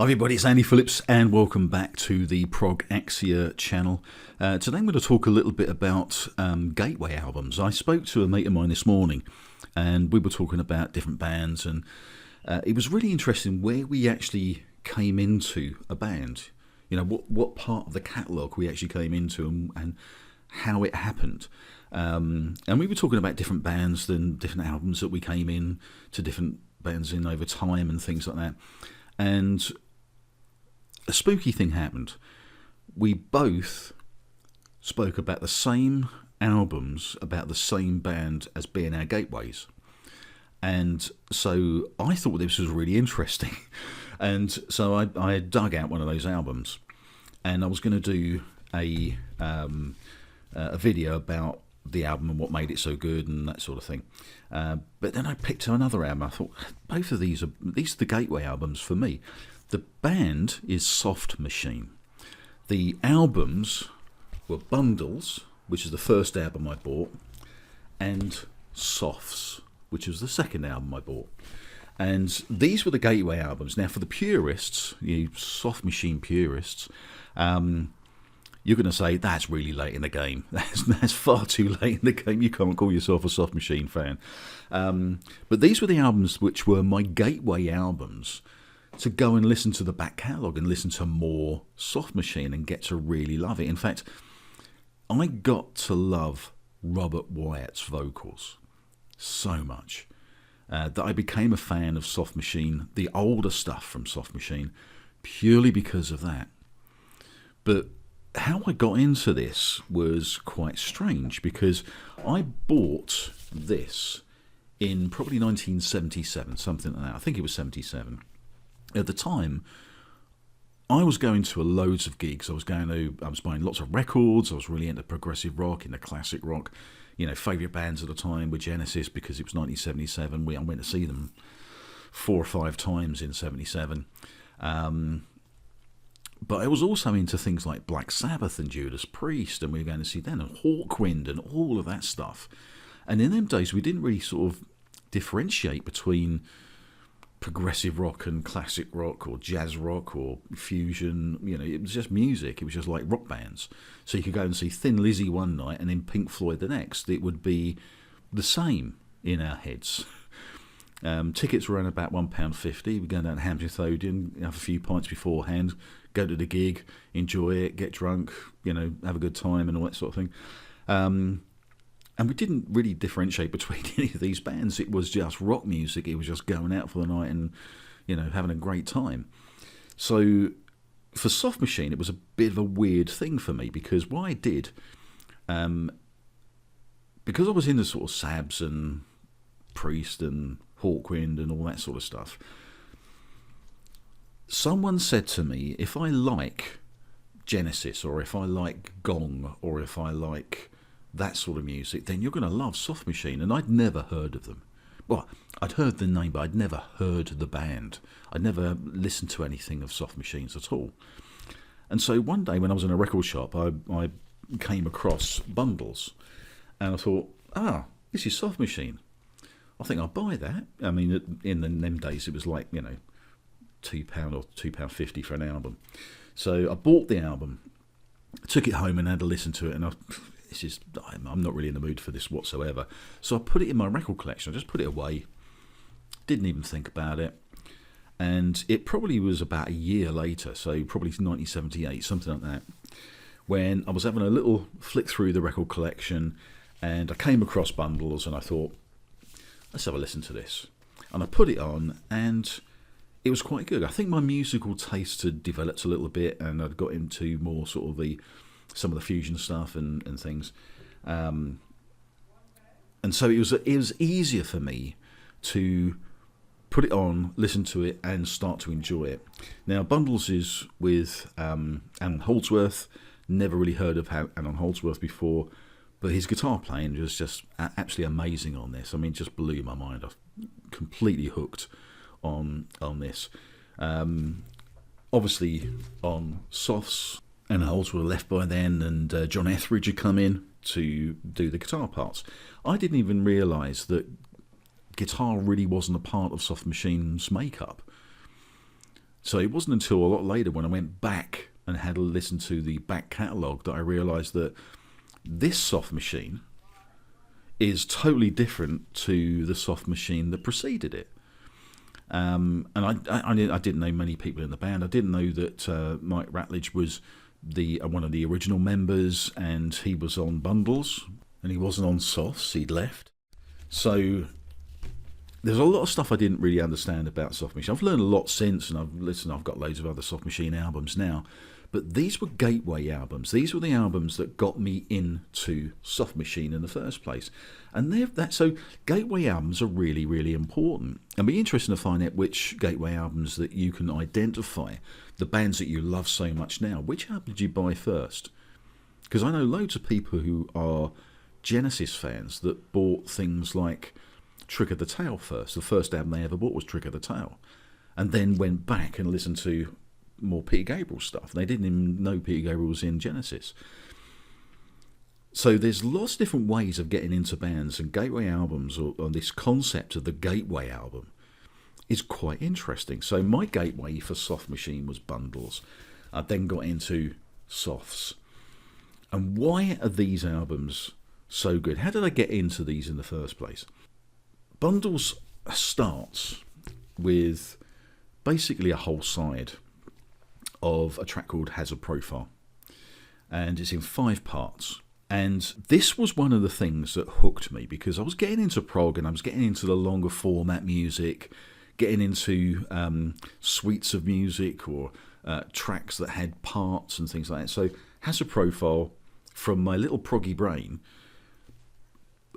Hi everybody, it's Andy Phillips and welcome back to the ProgAxia channel. Today I'm going to talk a little bit about gateway albums. I spoke to a mate of mine this morning and we were talking about different bands, and it was really interesting where we actually came into a band. You know, what part of the catalogue we actually came into and how it happened. And we were talking about different bands and different albums that we came in to different bands in over time and things like that. And a spooky thing happened. We both spoke about the same albums, about the same band as being our gateways. And so I thought this was really interesting. And so I dug out one of those albums. And I was going to do a video about the album and what made it so good and that sort of thing. But then I picked another album. I thought, both of these are the gateway albums for me. The band is Soft Machine. The albums were Bundles, which is the first album I bought, and Softs, which was the second album I bought. And these were the gateway albums. Now, for the purists, you Soft Machine purists, you're going to say, that's really late in the game. That's far too late in the game. You can't call yourself a Soft Machine fan. But these were the albums which were my gateway albums to go and listen to the back catalogue and listen to more Soft Machine and get to really love it. In fact, I got to love Robert Wyatt's vocals so much that I became a fan of Soft Machine, the older stuff from Soft Machine, purely because of that. But how I got into this was quite strange, because I bought this in probably 1977, something like that. I think it was 77. At the time, I was going to loads of gigs. I was buying lots of records. I was really into progressive rock, into classic rock. You know, favourite bands at the time were Genesis, because it was 1977. I went to see them 4 or 5 times in 77. But I was also into things like Black Sabbath and Judas Priest, and we were going to see them, and Hawkwind and all of that stuff. And in them days, we didn't really sort of differentiate between progressive rock and classic rock or jazz rock or fusion. You know, it was just music. It was just like rock bands. So you could go and see Thin Lizzy one night and then Pink Floyd the next. It would be the same in our heads. Tickets were around about £1.50. We'd go down to Hammersmith Odeon, have a few pints beforehand, go to the gig, enjoy it, get drunk, you know, have a good time and all that sort of thing. And we didn't really differentiate between any of these bands. It was just rock music. It was just going out for the night and, you know, having a great time. So for Soft Machine, it was a bit of a weird thing for me, because what I did, because I was into sort of Sabs and Priest and Hawkwind and all that sort of stuff, someone said to me, if I like Genesis, or if I like Gong, or if I like that sort of music, then you're going to love Soft Machine. And I'd never heard of them. Well, I'd heard the name, but I'd never heard the band. I'd never listened to anything of Soft Machines at all. And so one day when I was in a record shop, I came across Bundles, and I thought, this is Soft Machine. I think I'll buy that. I mean, in them days, it was like, you know, £2 or £2.50 for an album. So I bought the album, took it home and had a listen to it, and I'm not really in the mood for this whatsoever. So I put it in my record collection. I just put it away. Didn't even think about it. And it probably was about a year later, so probably 1978, something like that, when I was having a little flick through the record collection, and I came across Bundles, and I thought, let's have a listen to this. And I put it on, and it was quite good. I think my musical taste had developed a little bit, and I'd got into more sort of some of the fusion stuff and things. And so it was easier for me to put it on, listen to it, and start to enjoy it. Now, Bundles is with Allan Holdsworth. Never really heard of Allan Holdsworth before, but his guitar playing was just absolutely amazing on this. I mean, it just blew my mind. I was completely hooked on this. Obviously, on Softs, and Holds were left by then, and John Etheridge had come in to do the guitar parts. I didn't even realise that guitar really wasn't a part of Soft Machine's makeup. So it wasn't until a lot later when I went back and had a listen to the back catalogue that I realised that this soft machine is totally different to the soft machine that preceded it. And I didn't know many people in the band. I didn't know that Mike Ratledge was one of the original members, and he was on bundles, and he wasn't on softs. He'd left. So there's a lot of stuff I didn't really understand about soft machine. I've learned a lot since, and I've got loads of other soft machine albums now. But these were gateway albums. These were the albums that got me into soft machine in the first place. And so gateway albums are really, really important. And it'll be interesting to find out which gateway albums that you can identify, the bands that you love so much now. Which album did you buy first? Because I know loads of people who are Genesis fans that bought things like Trick of the Tail first. The first album they ever bought was Trick of the Tail. And then went back and listened to more Peter Gabriel stuff. They didn't even know Peter Gabriel was in Genesis. So there's lots of different ways of getting into bands, and gateway albums, or this concept of the gateway album, is quite interesting. So my gateway for soft machine was bundles. I then got into softs. And why are these albums so good? How did I get into these in the first place? Bundles starts with basically a whole side of a track called Has a Profile, and it's in 5 parts. And this was one of the things that hooked me, because I was getting into prog and I was getting into the longer format music, getting into suites of music or tracks that had parts and things like that. So Has a Profile, from my little proggy brain,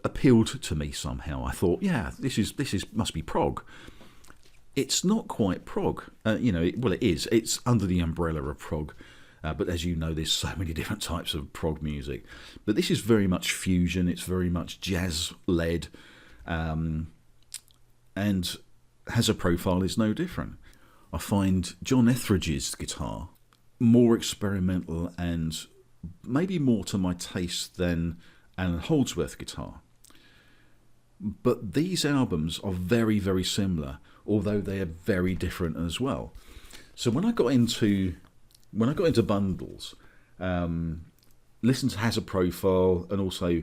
appealed to me somehow. I thought, yeah, this must be prog. It's not quite prog, it is. It's under the umbrella of prog, but as you know, there's so many different types of prog music. But this is very much fusion. It's very much jazz-led, and Has a Profile is no different. I find John Etheridge's guitar more experimental and maybe more to my taste than Allan Holdsworth guitar. But these albums are very, very similar, although they are very different as well. So when I got into bundles, listened to Has a Profile, and also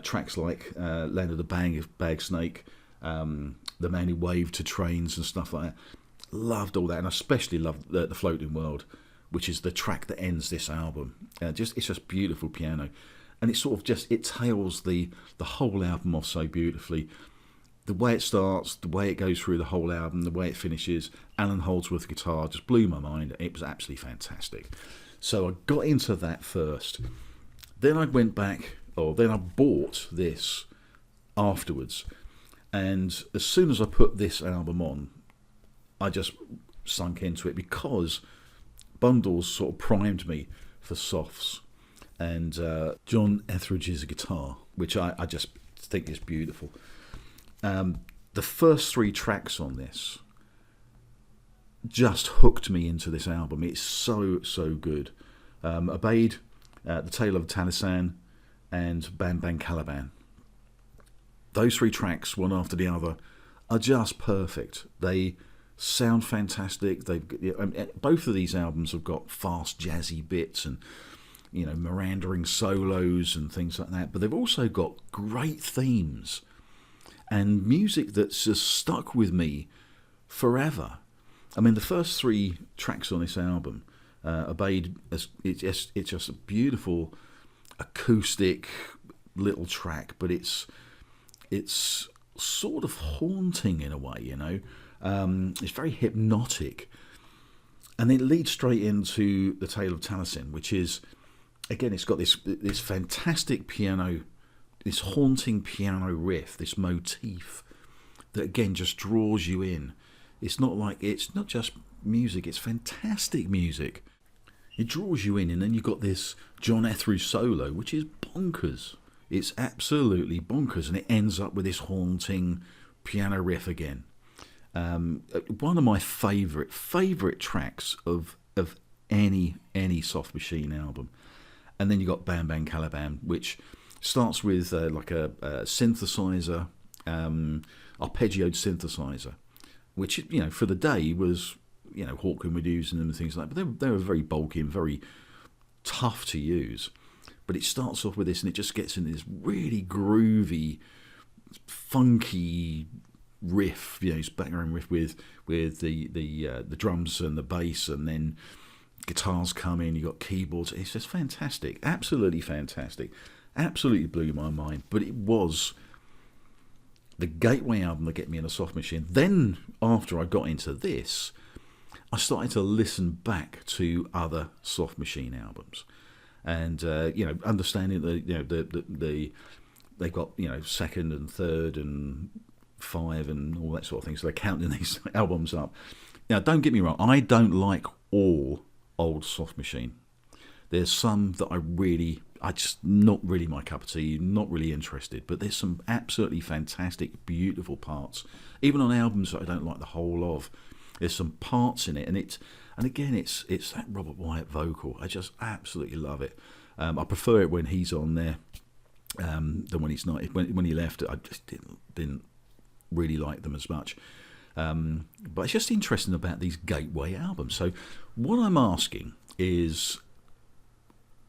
tracks like Land of the Bag Snake, The Man Who Waved to Trains and stuff like that. Loved all that, and I especially loved the Floating World, which is the track that ends this album. It's just beautiful piano. And it tails the whole album off so beautifully. The way it starts, the way it goes through the whole album, the way it finishes, Allan Holdsworth guitar just blew my mind. It was absolutely fantastic. So I got into that first. Then I bought this afterwards. And as soon as I put this album on, I just sunk into it, because bundles sort of primed me for softs. And John Etheridge's guitar, which I just think is beautiful. The first 3 tracks on this just hooked me into this album. It's so, so good. Obeyed, The Tale of Taliesin, and Bam Bam Caliban. Those 3 tracks, one after the other, are just perfect. They sound fantastic. Both of these albums have got fast, jazzy bits and meandering solos and things like that, but they've also got great themes and music that's just stuck with me forever. I mean, the first 3 tracks on this album, Obeyed, it's just a beautiful acoustic little track, but it's sort of haunting in a way, it's very hypnotic, and it leads straight into The Tale of Taliesin, which is, again, it's got this fantastic piano, this haunting piano riff, this motif that again just draws you in. It's not just music, it's fantastic music. It draws you in, and then you've got this John Etheridge solo, which is bonkers. It's absolutely bonkers, and it ends up with this haunting piano riff again. One of my favourite tracks of any soft machine album. And then you got Bam Bam Caliban, which starts with like a synthesizer, arpeggiated synthesizer, which for the day was Hawkwind were using them and things like that. But they were very bulky and very tough to use. But it starts off with this, and it just gets into this really groovy, funky riff, this background riff with the drums and the bass, and then guitars come in. You got keyboards. It's just fantastic, absolutely fantastic. Absolutely blew my mind. But it was the gateway album that get me in a Soft Machine. Then after I got into this, I started to listen back to other Soft Machine albums, and understanding that they've got second and third and 5 and all that sort of thing. So they're counting these albums up. Now, don't get me wrong, I don't like all old Soft Machine. There's some that I just not really my cup of tea, not really interested. But there's some absolutely fantastic, beautiful parts, even on albums that I don't like the whole of. There's some parts in it, and again, it's that Robert Wyatt vocal. I just absolutely love it. I prefer it when he's on there than when he's not. When he left, I just didn't really like them as much. But it's just interesting about these gateway albums. So what I'm asking is,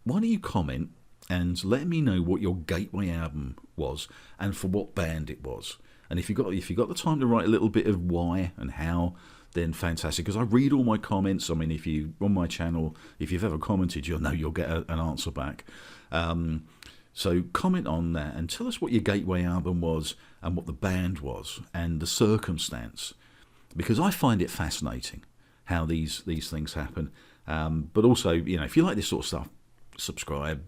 why don't you comment and let me know what your gateway album was and for what band it was. And if you got the time to write a little bit of why and how, then fantastic, because I read all my comments. I mean, if you on my channel, if you've ever commented, you'll know you'll get an answer back. So comment on that and tell us what your gateway album was and what the band was and the circumstance, because I find it fascinating how these things happen. But also, if you like this sort of stuff, subscribe,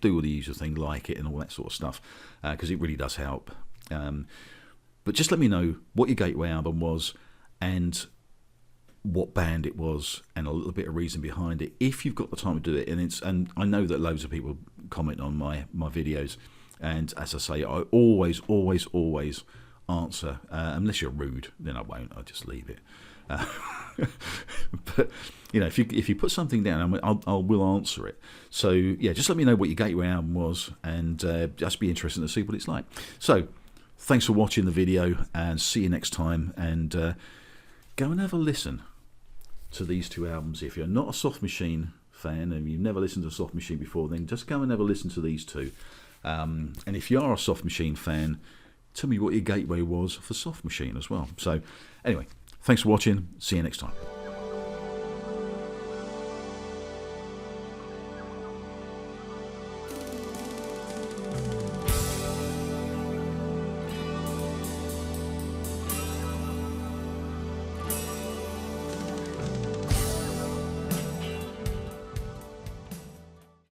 do all the usual thing, like it and all that sort of stuff, because it really does help. But just let me know what your gateway album was and what band it was and a little bit of reason behind it, if you've got the time to do it. And I know that loads of people comment on my videos, and as I say, I always answer, unless you're rude, then I won't, I'll just leave it. But if you put something down, I will answer it. So yeah, just let me know what your gateway album was, and just be interested to see what it's like. So thanks for watching the video, and see you next time. And go and have a listen to these two albums. If you're not a Soft Machine fan and you've never listened to Soft Machine before, then just go and have a listen to these two. And if you are a Soft Machine fan, tell me what your gateway was for Soft Machine as well. So anyway, thanks for watching. See you next time.